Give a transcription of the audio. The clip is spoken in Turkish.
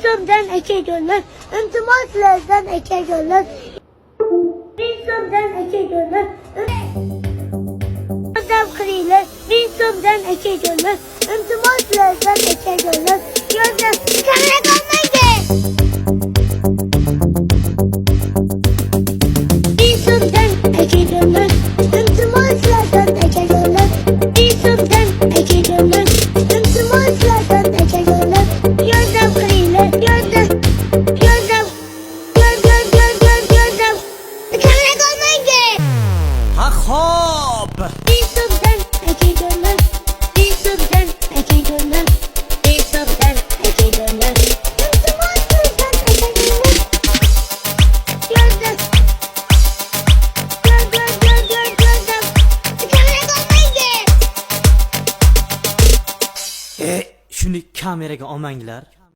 so'mdan aka gullar, iltimos sizlardan aka gullar. 1000 so'mdan aka gullar. Yordam qilinglar, 1000 so'mdan aka gullar, iltimos sizlardan aka gullar. Yordam kamera qolmaydi. 1000 so'mdan aka gullar, iltimos sizlardan aka gullar. 1000 so'mdan aka gullar, iltimos sizlardan aka gullar. Yordam qilinglar, yordam. Kamera qolmaydi. Ha xo'p. 1000 so'mdan aka gullar, 1000 so'mdan aka gullar, 1000 so'mdan aka gullar. Iltimos sizlardan aka gullar. Yordam. Kamera qolmaydi. Shuni kameraga olmanglar.